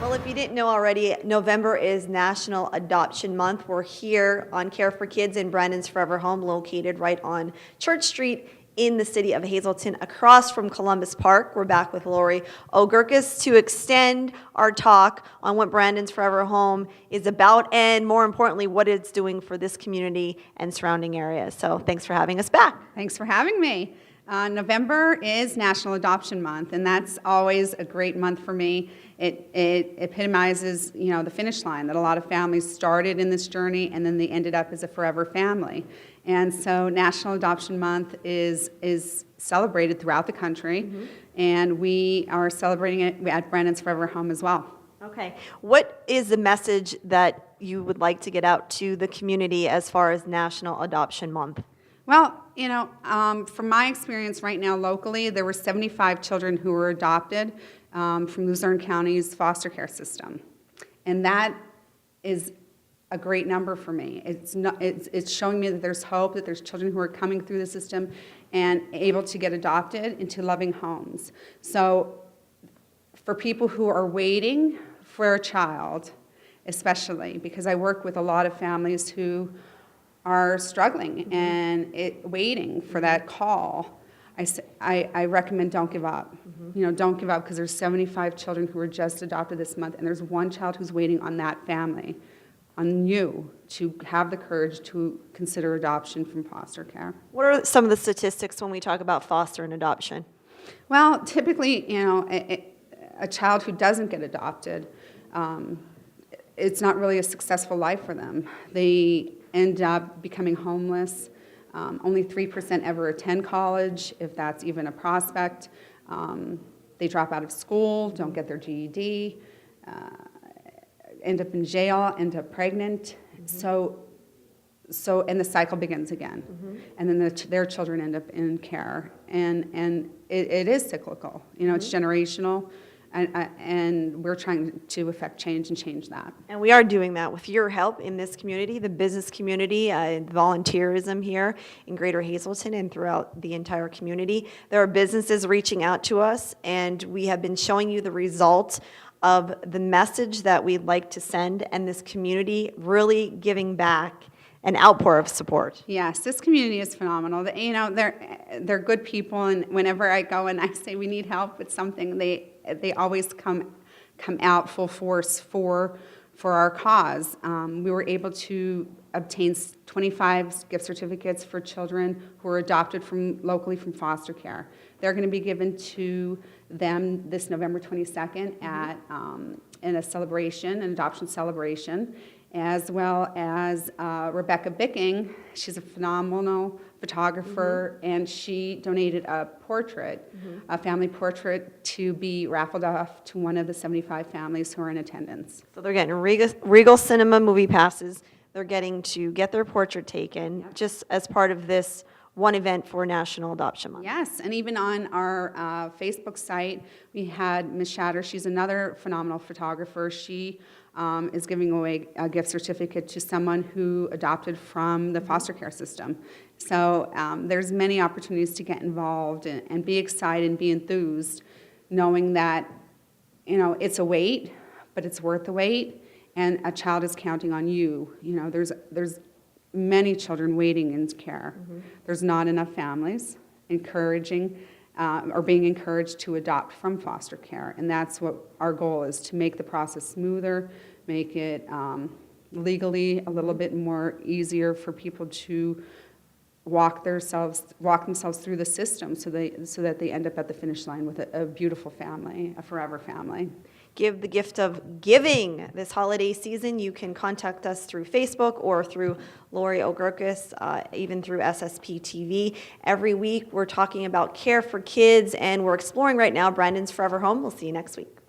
Well, if you didn't know already, November is National Adoption Month. We're here on Care for Kids in Brandon's Forever Home, located right on Church Street in the city of Hazleton, across from Columbus Park. We're back with Lori O'Gurkis to extend our talk on what Brandon's Forever Home is about and, more importantly, what it's doing for this community and surrounding areas. So thanks for having us back. Thanks for having me. November is National Adoption Month, and that's always a great month for me. It epitomizes, the finish line, that a lot of families started in this journey and then they ended up as a forever family. And so National Adoption Month is celebrated throughout the country, and we are celebrating it at Brandon's Forever Home as well. Okay. What is the message that you would like to get out to the community as far as National Adoption Month? Well, from my experience right now locally, there were 75 children who were adopted from Luzerne County's foster care system. And that is a great number for me. It's showing me that there's hope, that there's children who are coming through the system and able to get adopted into loving homes. So for people who are waiting for a child, especially, because I work with a lot of families who are struggling and waiting for that call, I recommend don't give up. Don't give up, because there's 75 children who were just adopted this month, and there's one child who's waiting on that family, on you, to have the courage to consider adoption from foster care. What are some of the statistics when we talk about foster and adoption? Well, typically, a child who doesn't get adopted, it's not really a successful life for them. They end up becoming homeless. Only 3% ever attend college, if that's even a prospect. They drop out of school, don't get their GED, end up in jail, end up pregnant. So, and the cycle begins again. And then their children end up in care. And it is cyclical. It's generational. And we're trying to affect change and change that. And we are doing that with your help in this community, the business community, volunteerism here in Greater Hazleton and throughout the entire community. There are businesses reaching out to us, and we have been showing you the result of the message that we'd like to send, and this community really giving back an outpour of support. Yes, this community is phenomenal. They're good people, and whenever I go and I say we need help with something, they always come out full force for our cause. We were able to obtain 25 gift certificates for children who were adopted locally from foster care. They're going to be given to them this November 22nd at in a celebration, an adoption celebration, as well as Rebecca Bicking. She's a phenomenal photographer, and she donated a portrait, a family portrait, to be raffled off to one of the 75 families who are in attendance. So they're getting Regal Cinema movie passes. They're getting to get their portrait taken, just as part of this one event for National Adoption Month. Yes, and even on our Facebook site, we had Ms. Shatter. She's another phenomenal photographer. She is giving away a gift certificate to someone who adopted from the foster care system. So there's many opportunities to get involved and be excited and be enthused, knowing that it's a wait, but it's worth the wait, and a child is counting on you. There's many children waiting in care. There's not enough families encouraging or being encouraged to adopt from foster care, and that's what our goal is, to make the process smoother, make it legally a little bit more easier for people to walk themselves through the system, so that they end up at the finish line with a beautiful family, a forever family. Give the gift of giving this holiday season. You can contact us through Facebook or through Lori O'Gurkis, even through SSP TV. Every week we're talking about care for kids, and we're exploring right now Brandon's Forever Home. We'll see you next week.